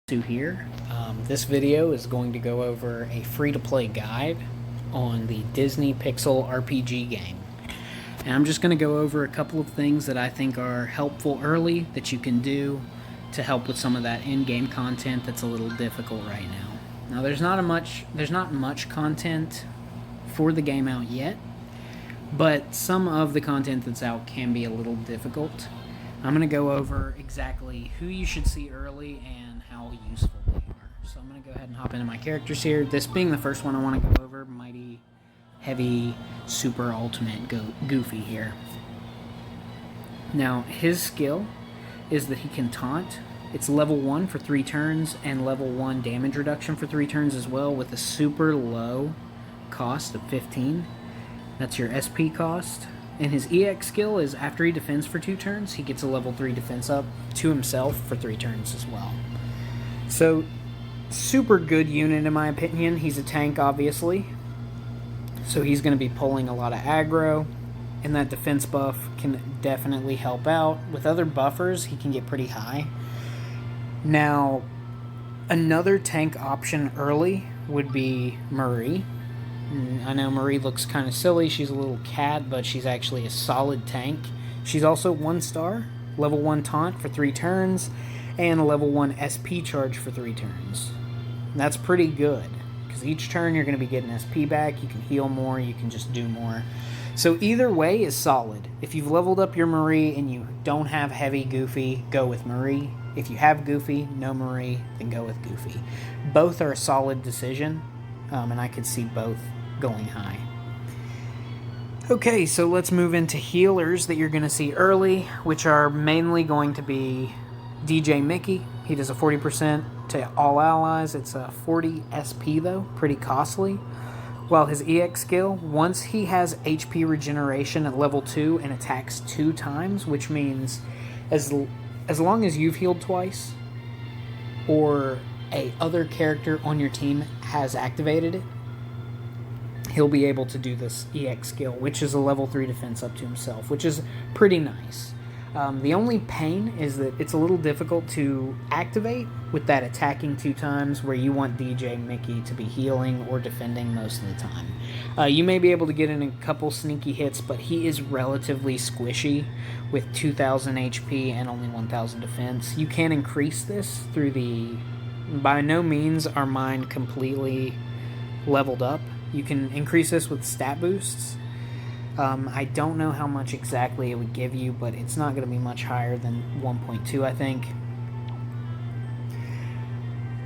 To here. This video is going to go over a free-to-play guide on the Disney Pixel RPG game. And I'm just going to go over a couple of things that I think are helpful early that you can do to help with some of that in-game content that's a little difficult right now. Now there's not much content for the game out yet, but some of the content that's out can be a little difficult. I'm going to go over exactly who you should see early and how useful they are. So I'm going to go ahead and hop into my characters here. This being the first one I want to go over, Mighty Heavy Super Ultimate Goofy here. Now his skill is that he can taunt. It's level 1 for 3 turns and level 1 damage reduction for 3 turns as well, with a super low cost of 15. That's your SP cost. And his EX skill is after he defends for 2 turns, he gets a level 3 defense up to himself for 3 turns as well. So, super good unit in my opinion. He's a tank, obviously. So he's going to be pulling a lot of aggro, and that defense buff can definitely help out. With other buffers, he can get pretty high. Now, another tank option early would be Marie. I know Marie looks kind of silly, she's a little cat, but she's actually a solid tank. She's also 1 star, level 1 taunt for 3 turns, and a level 1 SP charge for 3 turns. That's pretty good, because each turn you're going to be getting SP back, you can heal more, you can just do more. So either way is solid. If you've leveled up your Marie and you don't have heavy Goofy, go with Marie. If you have Goofy, no Marie, then go with Goofy. Both are a solid decision, and I could see both going high. Okay, so let's move into healers that you're going to see early, which are mainly going to be DJ Mickey. He does a 40% to all allies. It's a 40 SP though, pretty costly. While his EX skill, once he has HP regeneration at level 2 and attacks 2 times, which means as long as you've healed twice or a other character on your team has activated it, he'll be able to do this EX skill, which is a level 3 defense up to himself, which is pretty nice. The only pain is that it's a little difficult to activate with that attacking 2 times where you want DJ Mickey to be healing or defending most of the time. You may be able to get in a couple sneaky hits, but he is relatively squishy with 2,000 HP and only 1,000 defense. You can increase this through the... By no means are mine completely leveled up. You can increase this with stat boosts. I don't know how much exactly it would give you, but it's not going to be much higher than 1.2, I think.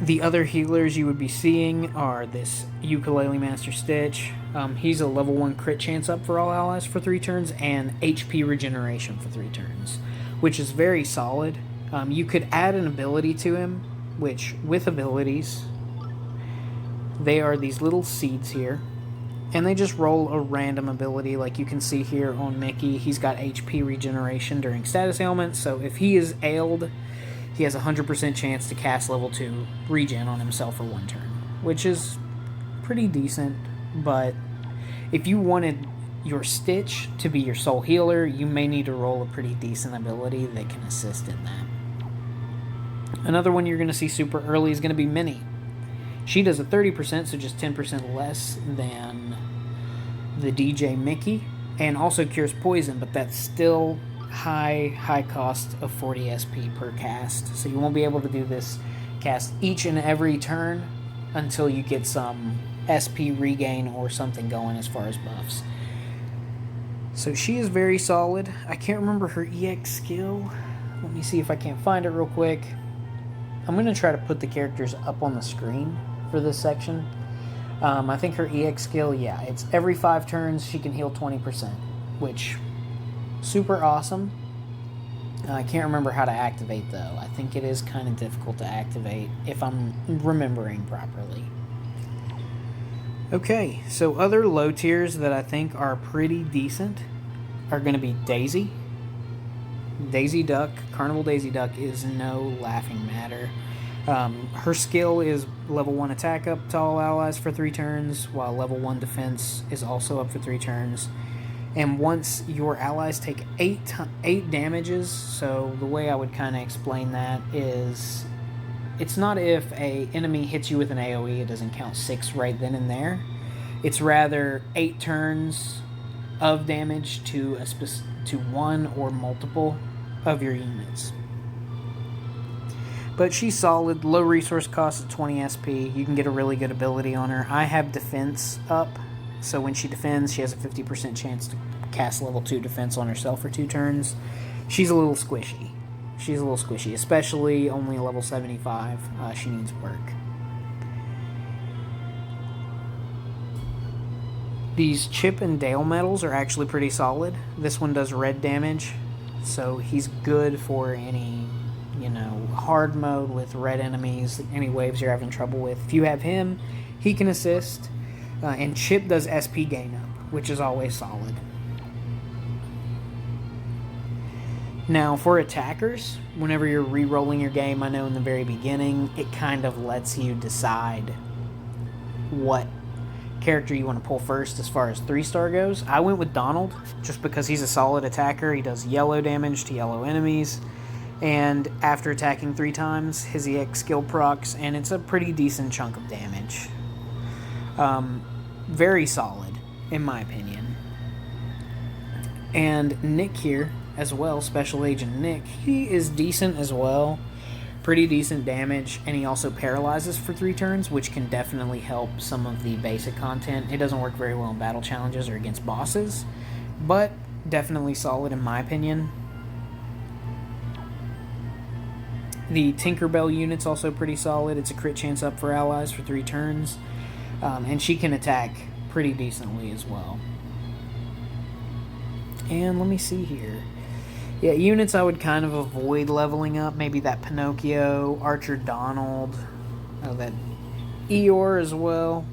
The other healers you would be seeing are this Ukulele Master Stitch. He's a level 1 crit chance up for all allies for 3 turns, and HP regeneration for 3 turns, which is very solid. You could add an ability to him, which, with abilities, they are these little seeds here, and they just roll a random ability. Like you can see here on Mickey, he's got HP regeneration during status ailments, so if he is ailed, he has a 100% chance to cast level 2 regen on himself for 1 turn, which is pretty decent. But if you wanted your Stitch to be your sole healer, you may need to roll a pretty decent ability that can assist in that. Another one you're going to see super early is going to be Minnie. She does a 30%, so just 10% less than the DJ Mickey, and also cures poison, but that's still high cost of 40 SP per cast. So you won't be able to do this cast each and every turn until you get some SP regain or something going as far as buffs. So she is very solid. I can't remember her EX skill. Let me see if I can't find it real quick. I'm going to try to put the characters up on the screen for this section. I think her EX skill, yeah, it's every 5 turns she can heal 20%, which super awesome. I can't remember how to activate though. I think it is kind of difficult to activate if I'm remembering properly. Okay, so other low tiers that I think are pretty decent are going to be Daisy. Daisy Duck, Carnival Daisy Duck is no laughing matter. Her skill is level 1 attack up to all allies for 3 turns, while level 1 defense is also up for 3 turns. And once your allies take 8 damages, so the way I would kind of explain that is it's not if a enemy hits you with an AoE, it doesn't count 6 right then and there. It's rather 8 turns of damage to to one or multiple of your units. But she's solid, low resource cost at 20 SP. You can get a really good ability on her. I have defense up, so when she defends, she has a 50% chance to cast level 2 defense on herself for 2 turns. She's a little squishy. Especially only level 75. She needs work. These Chip and Dale medals are actually pretty solid. This one does red damage, so he's good for any, hard mode with red enemies, any waves you're having trouble with. If you have him, he can assist, and Chip does SP gain up, which is always solid. Now, for attackers, whenever you're re-rolling your game, I know in the very beginning, it kind of lets you decide what character you want to pull first as far as 3-star goes. I went with Donald, just because he's a solid attacker. He does yellow damage to yellow enemies, and after attacking 3 times, his EX skill procs, and it's a pretty decent chunk of damage. Very solid, in my opinion. And Nick here, as well, Special Agent Nick, he is decent as well. Pretty decent damage, and he also paralyzes for 3 turns, which can definitely help some of the basic content. It doesn't work very well in battle challenges or against bosses, but definitely solid in my opinion. The Tinkerbell unit's also pretty solid. It's a crit chance up for allies for 3 turns, and she can attack pretty decently as well. And let me see here. Yeah, units I would kind of avoid leveling up. Maybe that Pinocchio, Archer Donald, that Eeyore as well.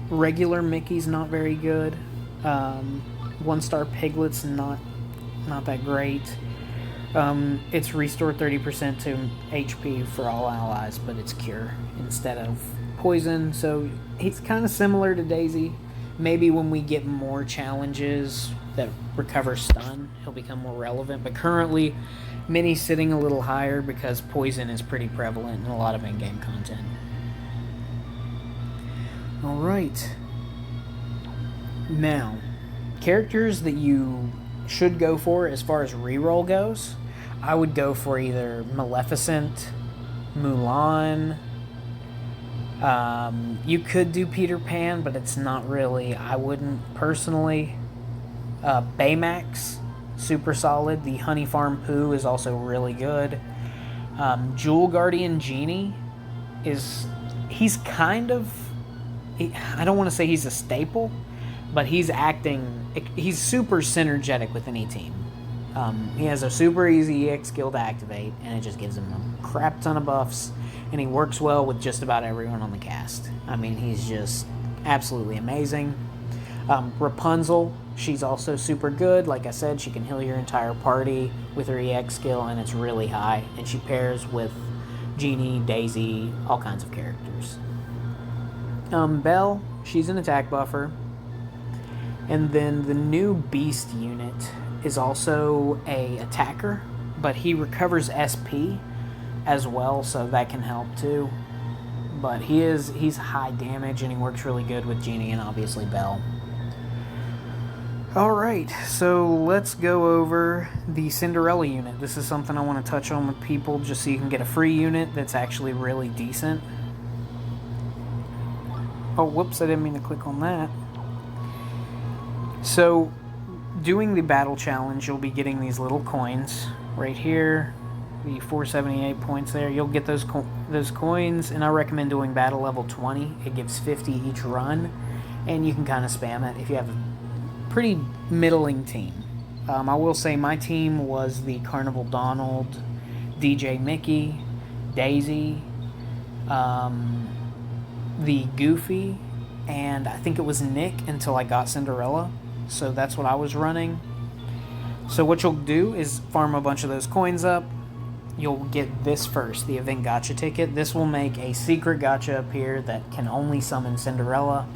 Regular Mickey's not very good. 1-star Piglet's not that great. It's restore 30% to HP for all allies, but it's cure instead of poison. So he's kind of similar to Daisy. Maybe when we get more challenges that recover stun, he'll become more relevant. But currently, Minnie's sitting a little higher because poison is pretty prevalent in a lot of in-game content. Alright. Now, characters that you should go for as far as reroll goes, I would go for either Maleficent, Mulan. You could do Peter Pan, but it's not really. I wouldn't personally. Baymax, super solid. The Honey Farm Pooh is also really good. Jewel Guardian Genie he's kind of, I don't want to say he's a staple, but he's super synergetic with any team. He has a super easy EX skill to activate, and it just gives him a crap ton of buffs, and he works well with just about everyone on the cast. I mean, he's just absolutely amazing. Rapunzel, she's also super good. Like I said, she can heal your entire party with her EX skill, and it's really high, and she pairs with Genie, Daisy, all kinds of characters. Belle, she's an attack buffer. And then the new Beast unit is also a attacker, but he recovers SP as well, so that can help too. But he's high damage, and he works really good with Genie and obviously Belle. Alright, so let's go over the Cinderella unit. This is something I want to touch on with people just so you can get a free unit that's actually really decent. Oh, whoops, I didn't mean to click on that. So, doing the battle challenge, you'll be getting these little coins right here. The 478 points there. You'll get those coins, and I recommend doing battle level 20. It gives 50 each run, and you can kind of spam it if you have a pretty middling team. I will say my team was the Carnival Donald, DJ Mickey, Daisy, the Goofy, and I think it was Nick until I got Cinderella. So that's what I was running. So what you'll do is farm a bunch of those coins up. You'll get this first, the event gacha ticket. This will make a secret gacha appear that can only summon Cinderella.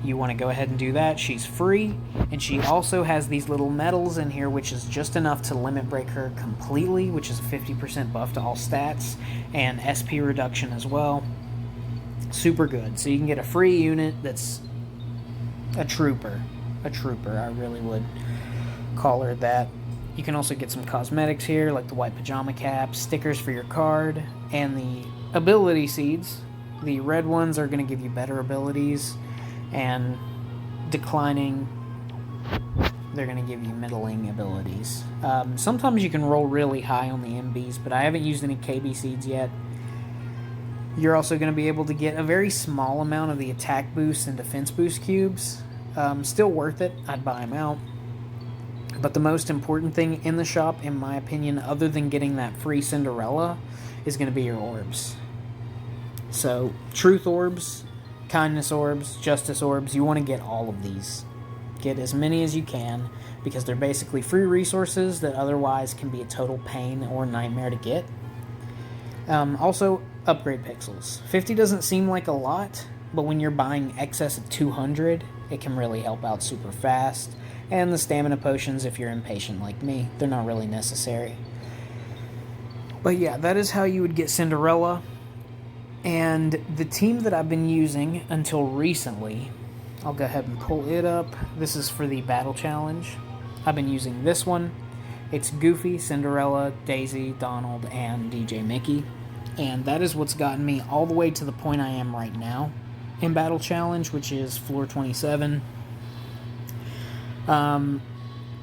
you want to go ahead and do that. She's free, and she also has these little medals in here, which is just enough to limit break her completely, which is a 50% buff to all stats, and SP reduction as well. Super good. So you can get a free unit that's a trooper. A trooper, I really would call her that. You can also get some cosmetics here, like the white pajama cap, stickers for your card, and the ability seeds. The red ones are going to give you better abilities, and declining, they're going to give you middling abilities. Sometimes you can roll really high on the MBs, but I haven't used any KB seeds yet. You're also going to be able to get a very small amount of the attack boost and defense boost cubes. Still worth it. I'd buy them out. But the most important thing in the shop, in my opinion, other than getting that free Cinderella, is going to be your orbs. So, truth orbs, kindness orbs, justice orbs, you want to get all of these. Get as many as you can, because they're basically free resources that otherwise can be a total pain or nightmare to get. Also, upgrade pixels. 50 doesn't seem like a lot, but when you're buying excess of 200, it can really help out super fast. And the stamina potions, if you're impatient like me, they're not really necessary. But yeah, that is how you would get Cinderella. And the team that I've been using until recently, I'll go ahead and pull it up. This is for the battle challenge. I've been using this one. It's Goofy, Cinderella, Daisy, Donald, and DJ Mickey. And that is what's gotten me all the way to the point I am right now in battle challenge, which is floor 27.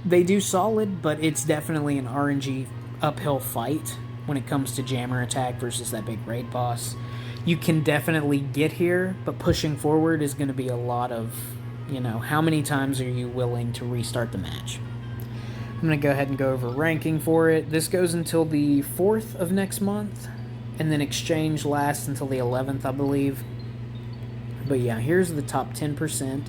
They do solid, but it's definitely an RNG uphill fight when it comes to jammer attack versus that big raid boss. You can definitely get here, but pushing forward is going to be a lot of, how many times are you willing to restart the match? I'm going to go ahead and go over ranking for it. This goes until the 4th of next month, and then exchange lasts until the 11th, I believe. But yeah, here's the top 10%.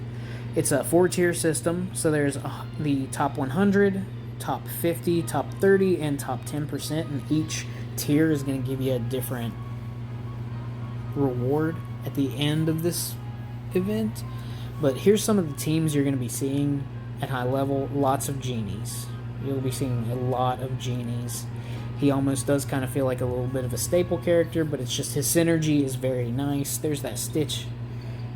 It's a 4-tier system, so there's the top 100, top 50, top 30, and top 10%, and each tier is going to give you a different reward at the end of this event. But here's some of the teams you're going to be seeing at high level. Lots of genies. You'll be seeing a lot of genies. He almost does kind of feel like a little bit of a staple character, but it's just his synergy is very nice. There's that Stitch.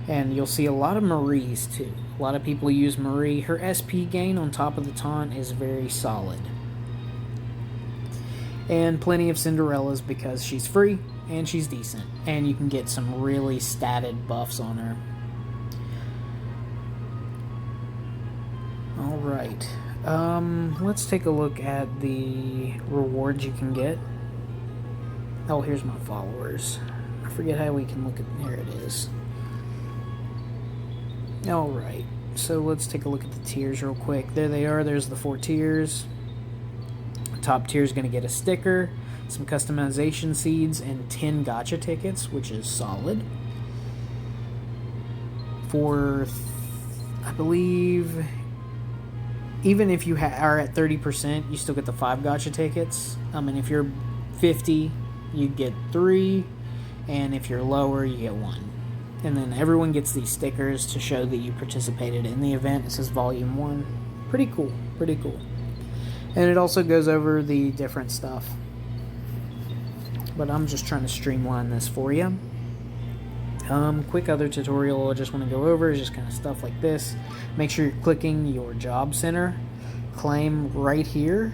And you'll see a lot of Maries, too. A lot of people use Marie. Her SP gain on top of the taunt is very solid. And plenty of Cinderellas because she's free and she's decent. And you can get some really statted buffs on her. Alright. Let's take a look at the rewards you can get. Oh, here's my followers. I forget how we can look at... Here it is. Alright, so let's take a look at the tiers real quick. There they are, there's the 4 tiers. Top tier is going to get a sticker, some customization seeds, and 10 gacha tickets, which is solid. For, I believe, even if you are at 30%, you still get the 5 gacha tickets. And if you're 50, you get 3, and if you're lower, you get 1. And then everyone gets these stickers to show that you participated in the event. It says Volume 1. Pretty cool. Pretty cool. And it also goes over the different stuff. But I'm just trying to streamline this for you. Quick other tutorial I just want to go over is just kind of stuff like this. Make sure you're clicking your job center. Claim right here.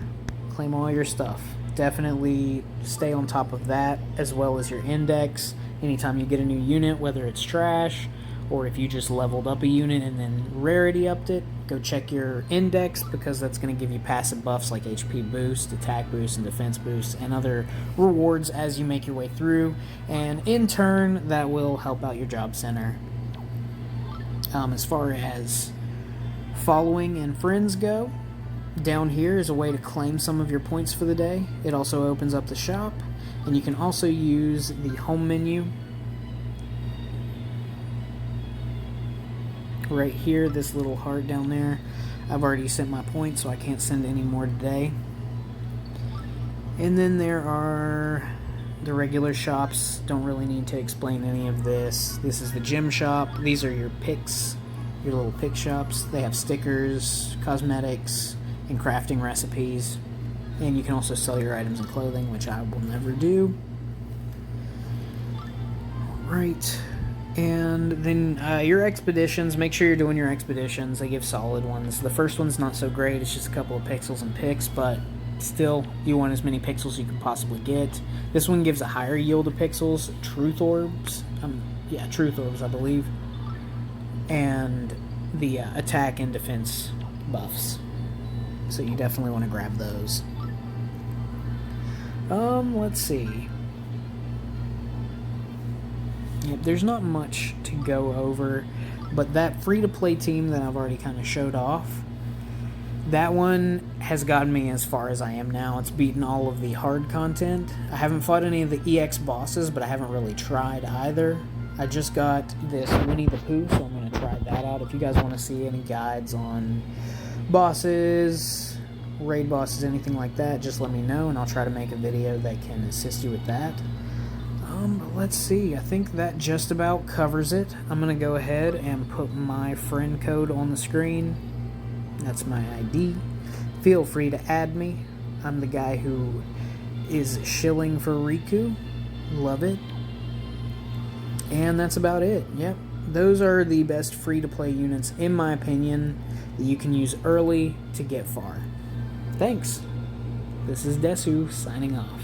Claim all your stuff. Definitely stay on top of that, as well as your index. Anytime you get a new unit, whether it's trash or if you just leveled up a unit and then rarity upped it, go check your index, because that's going to give you passive buffs like HP boost, attack boost, and defense boost, and other rewards as you make your way through. And in turn, that will help out your job center. As far as following and friends go, down here is a way to claim some of your points for the day. It also opens up the shop. And you can also use the home menu right here, this little heart down there. I've already sent my points, so I can't send any more today. And then there are the regular shops. Don't really need to explain any of this. This is the gym shop. These are your picks your little pick shops. They have stickers, cosmetics, and crafting recipes. And you can also sell your items and clothing, which I will never do. Right. And then your expeditions, make sure you're doing your expeditions. They give solid ones. The first one's not so great. It's just a couple of pixels and picks, but still, you want as many pixels as you can possibly get. This one gives a higher yield of pixels. Truth orbs. Truth orbs, I believe. And the attack and defense buffs. So you definitely want to grab those. Let's see. Yep, there's not much to go over, but that free-to-play team that I've already kind of showed off, that one has gotten me as far as I am now. It's beaten all of the hard content. I haven't fought any of the EX bosses, but I haven't really tried either. I just got this Winnie the Pooh, so I'm going to try that out. If you guys want to see any guides on bosses, raid bosses, anything like that, just let me know, and I'll try to make a video that can assist you with that. But let's see. I think that just about covers it. I'm going to go ahead and put my friend code on the screen. That's my ID. Feel free to add me. I'm the guy who is shilling for Riku. Love it. And that's about it. Yep. Those are the best free-to-play units, in my opinion, that you can use early to get far. Thanks. This is Desu signing off.